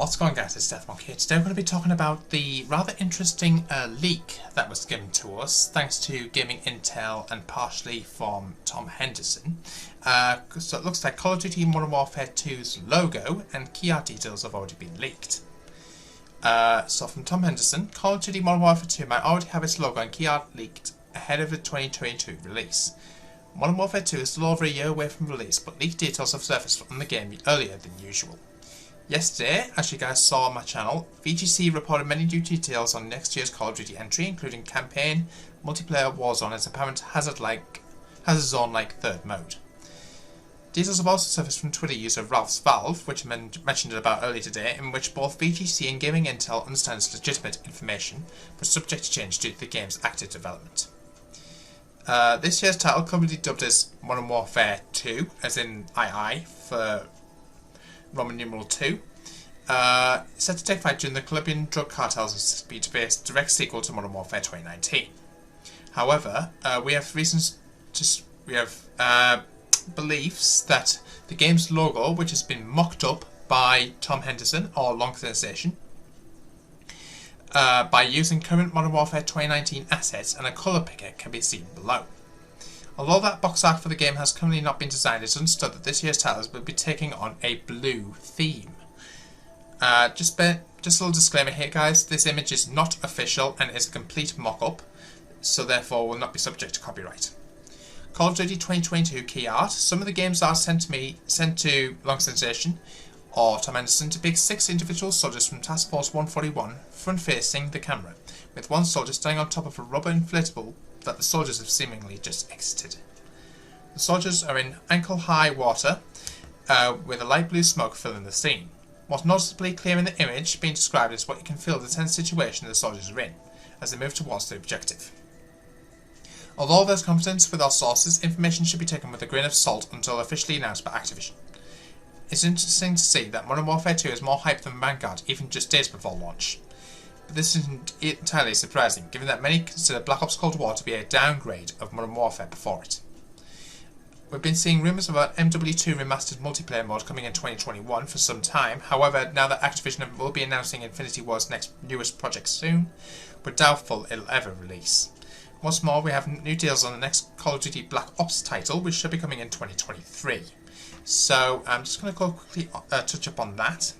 What's going on, guys? It's Deathmark here. Today we're going to be talking about the rather interesting leak that was given to us thanks to Gaming Intel and partially from Tom Henderson. So it looks like Call of Duty Modern Warfare 2's logo and key art details have already been leaked. So from Tom Henderson, Call of Duty Modern Warfare 2 might already have its logo and key art leaked ahead of the 2022 release. Modern Warfare 2 is still over a year away from release, but leaked details have surfaced from the game earlier than usual. Yesterday, as you guys saw on my channel, VGC reported many new details on next year's Call of Duty entry, including campaign, multiplayer, Warzone, and apparent hazard zone-like third mode. Details have also surfaced from Twitter user Ralph's Valve, which I mentioned about earlier today, in which both VGC and Gaming Intel understands legitimate information, but subject to change due to the game's active development. This year's title, commonly dubbed as Modern Warfare 2, as in II for Roman numeral 2, set to take flight during the Colombian drug cartel's speed-based direct sequel to Modern Warfare 2019. However, we have beliefs that the game's logo, which has been mocked up by Tom Henderson or Long Sensation, by using current Modern Warfare 2019 assets and a colour picker, can be seen below. Although that box art for the game has currently not been designed, it's understood that this year's titles will be taking on a blue theme. Just a little disclaimer here, guys, this image is not official and is a complete mock-up, so therefore will not be subject to copyright. Call of Duty 2022 key art. Some of the games are sent to Long Sensation or Tom Henderson to pick 6 individual soldiers from Task Force 141 front-facing the camera, with one soldier standing on top of a rubber inflatable that the soldiers have seemingly just exited. The soldiers are in ankle-high water, with a light blue smoke filling the scene. What's noticeably clear in the image being described is what you can feel the tense situation the soldiers are in, as they move towards the objective. Although there's confidence with our sources, information should be taken with a grain of salt until officially announced by Activision. It's interesting to see that Modern Warfare 2 is more hyped than Vanguard, even just days before launch. But this isn't entirely surprising, given that many consider Black Ops Cold War to be a downgrade of Modern Warfare before it. We've been seeing rumours about MWII remastered multiplayer mode coming in 2021 for some time. However, now that Activision will be announcing Infinity Ward's newest project soon, we're doubtful it'll ever release. What's more, we have new deals on the next Call of Duty Black Ops title, which should be coming in 2023. So I'm just going to go quickly touch up on that.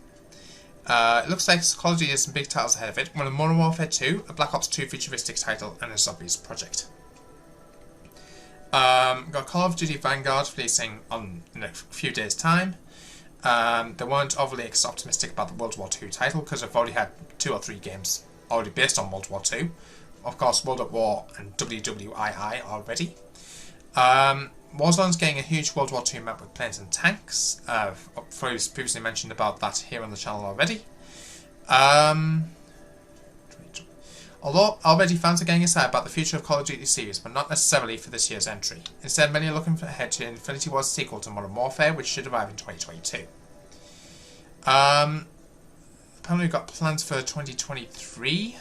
It looks like Call of Duty has some big titles ahead of it. One of Modern Warfare 2, a Black Ops 2 futuristic title, and a Zombies project. We've got Call of Duty Vanguard releasing in a few days' time. They weren't overly optimistic about the World War II title because they've already had 2 or 3 games already based on World War II. Of course, World at War and MWII already. Warzone's getting a huge World War II map with planes and tanks. I've previously mentioned about that here on the channel already. Although already fans are getting excited about the future of Call of Duty series, but not necessarily for this year's entry. Instead, many are looking ahead to Infinity Ward's sequel to Modern Warfare, which should arrive in 2022. Apparently we've got plans for 2023,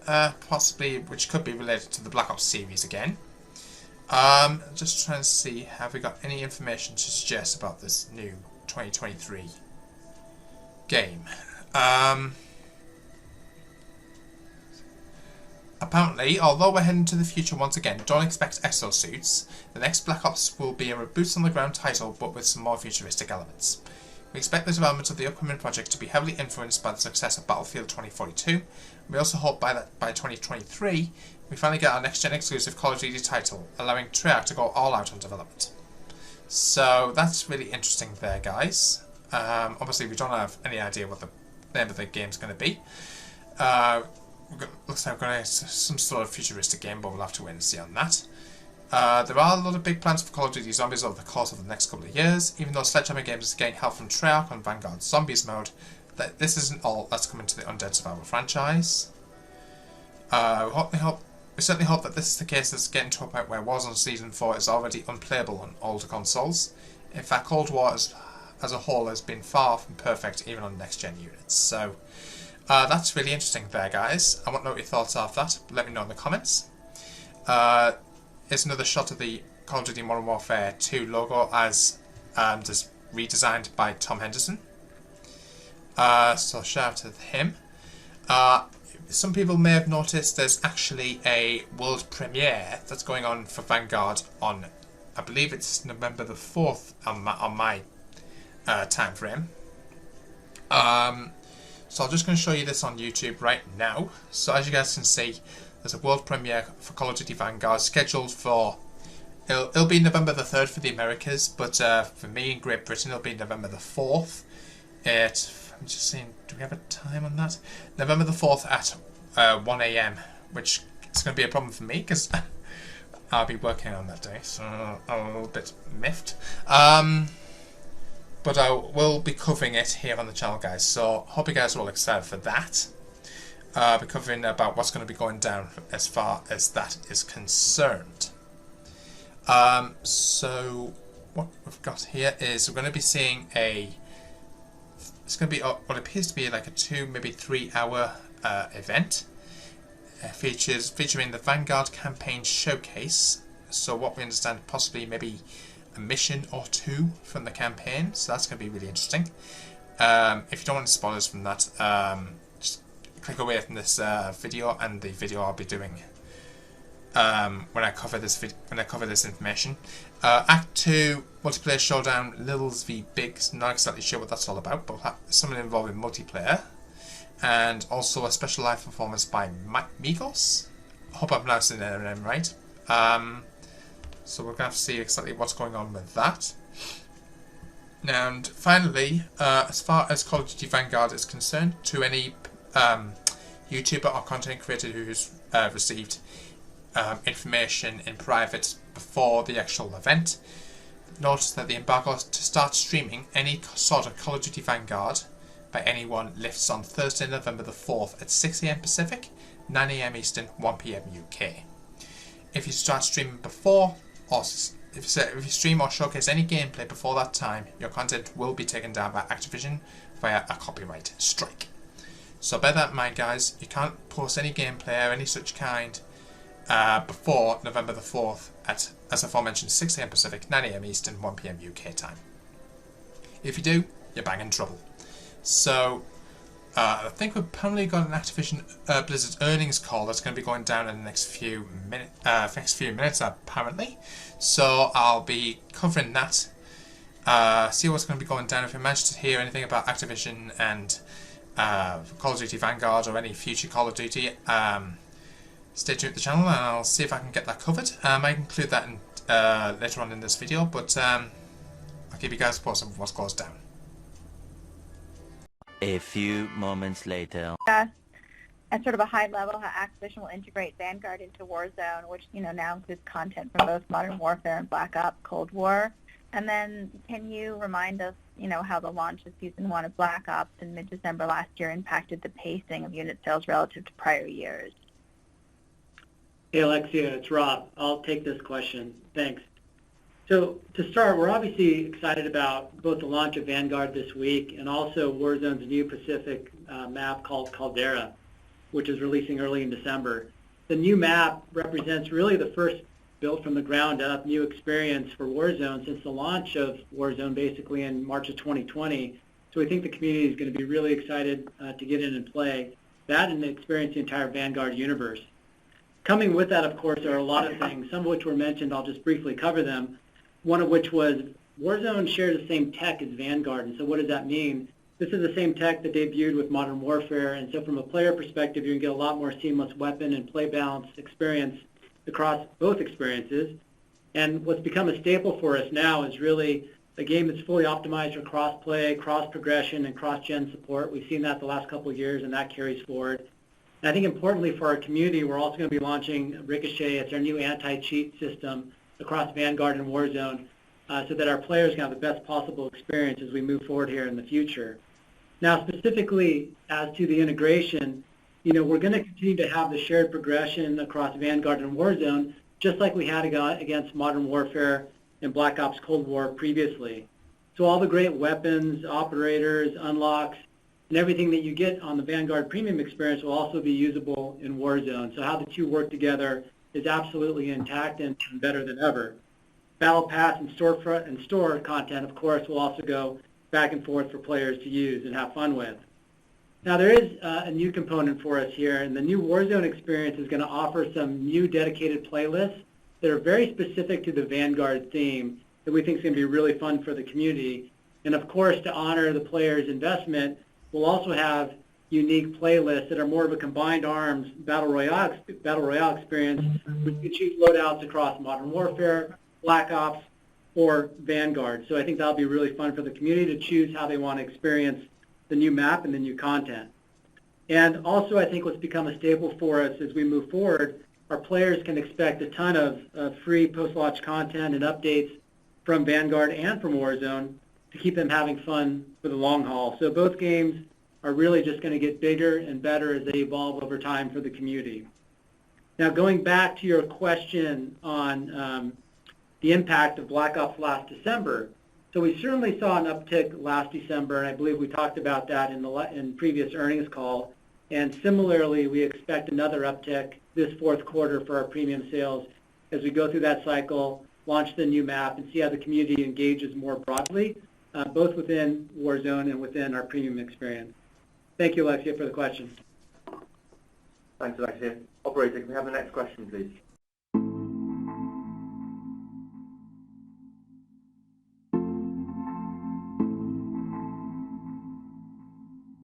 possibly, which could be related to the Black Ops series again. Just trying to see, have we got any information to suggest about this new 2023 game? Apparently, although we're heading to the future once again, don't expect exosuits. The next Black Ops will be a boots on the ground title, but with some more futuristic elements. We expect the development of the upcoming project to be heavily influenced by the success of Battlefield 2042. We also hope by 2023 we finally get our next-gen exclusive Call of Duty title, allowing Treyarch to go all out on development. So that's really interesting there, guys. Obviously, we don't have any idea what the name of the game's going to be. Looks like we're going to have some sort of futuristic game, but we'll have to wait and see on that. There are a lot of big plans for Call of Duty Zombies over the course of the next couple of years. Even though Sledgehammer Games is getting help from Treyarch on Vanguard Zombies mode, this isn't all that's coming to the Undead Survival franchise. We certainly hope that this is the case that's getting to a point where Warzone Season 4 is already unplayable on older consoles. In fact, Cold War as a whole has been far from perfect even on next-gen units. So that's really interesting there, guys. I want to know what your thoughts are of that. Let me know in the comments. Here's another shot of the Call of Duty Modern Warfare 2 logo as just redesigned by Tom Henderson. So shout out to him. Some people may have noticed there's actually a world premiere that's going on for Vanguard on, I believe it's November the 4th on my time frame. So I'm just going to show you this on YouTube right now. So as you guys can see, there's a world premiere for Call of Duty Vanguard scheduled for, it'll be November the 3rd for the Americas, but for me in Great Britain it'll be November the 4th. I'm just seeing, do we have a time on that? November the 4th at 1 AM, which is going to be a problem for me because I'll be working on that day, so I'm a little bit miffed. But I will be covering it here on the channel, guys, so hope you guys are all excited for that. I'll be covering about what's going to be going down as far as that is concerned. So what we've got here is we're going to be seeing it's going to be what appears to be like a 2, maybe 3 hour event. Featuring the Vanguard campaign showcase. So what we understand, possibly maybe a mission or 2 from the campaign. So that's going to be really interesting. If you don't want spoilers from that, just click away from this video and the video I'll be doing when I cover this information. Act 2 multiplayer showdown, Lils v Bigs. Not exactly sure what that's all about, but we'll have something involving multiplayer, and also a special live performance by Migos. I hope I'm pronouncing their name right. So we're going to have to see exactly what's going on with that. And finally, as far as Call of Duty Vanguard is concerned, to any YouTuber or content creator who's received information in private before the actual event, notice that the embargo to start streaming any sort of Call of Duty Vanguard by anyone lifts on Thursday, November the 4th at 6 AM Pacific, 9 AM Eastern, 1 PM UK. If you start streaming before, or if you stream or showcase any gameplay before that time, your content will be taken down by Activision via a copyright strike. So bear that in mind, guys. You can't post any gameplay or any such kind before November the 4th at, as aforementioned, 6 AM Pacific, 9 AM Eastern, 1 PM UK time. If you do, you're bang in trouble. So I think we've probably got an Activision Blizzard earnings call that's going to be going down in the next few minutes apparently. So I'll be covering that. See what's going to be going down. If you manage to hear anything about Activision and Call of Duty Vanguard or any future Call of Duty, stay tuned to the channel and I'll see if I can get that covered. I might include that in, later on in this video, but I'll keep you guys posted with what goes down. A few moments later. At sort of a high level, how Activision will integrate Vanguard into Warzone, which now includes content from both Modern Warfare and Black Ops Cold War. And then can you remind us, how the launch of Season 1 of Black Ops in mid-December last year impacted the pacing of unit sales relative to prior years? Hey Alexia, it's Rob. I'll take this question. Thanks. So to start, we're obviously excited about both the launch of Vanguard this week and also Warzone's new Pacific map called Caldera, which is releasing early in December. The new map represents really the first built from the ground up new experience for Warzone since the launch of Warzone basically in March of 2020. So we think the community is going to be really excited to get in and play that and experience the entire Vanguard universe. Coming with that, of course, are a lot of things, some of which were mentioned. I'll just briefly cover them. One of which was Warzone shares the same tech as Vanguard. And so what does that mean? This is the same tech that debuted with Modern Warfare. And so from a player perspective, you're going to get a lot more seamless weapon and play balance experience across both experiences. And what's become a staple for us now is really a game that's fully optimized for cross-play, cross-progression, and cross-gen support. We've seen that the last couple of years, and that carries forward. And I think importantly for our community, we're also going to be launching Ricochet. It's our new anti-cheat system across Vanguard and Warzone so that our players can have the best possible experience as we move forward here in the future. Now, specifically as to the integration, we're going to continue to have the shared progression across Vanguard and Warzone, just like we had against Modern Warfare and Black Ops Cold War previously. So all the great weapons, operators, unlocks, and everything that you get on the Vanguard Premium experience will also be usable in Warzone. So how the two work together is absolutely intact and better than ever. Battle Pass and storefront and store content, of course, will also go back and forth for players to use and have fun with. Now there is a new component for us here, and the new Warzone experience is going to offer some new dedicated playlists that are very specific to the Vanguard theme that we think is going to be really fun for the community. And of course, to honor the players' investment, we'll also have unique playlists that are more of a combined arms battle royale experience, which you choose loadouts across Modern Warfare, Black Ops, or Vanguard. So I think that'll be really fun for the community to choose how they want to experience the new map and the new content. And also, I think what's become a staple for us as we move forward, our players can expect a ton of free post-launch content and updates from Vanguard and from Warzone to keep them having fun for the long haul. So both games are really just going to get bigger and better as they evolve over time for the community. Now, going back to your question on the impact of Black Ops last December, so we certainly saw an uptick last December, and I believe we talked about that in previous earnings call. And similarly, we expect another uptick this fourth quarter for our premium sales as we go through that cycle, launch the new map, and see how the community engages more broadly, both within Warzone and within our premium experience. Thank you, Alexia, for the question. Thanks, Alexia. Operator, can we have the next question, please?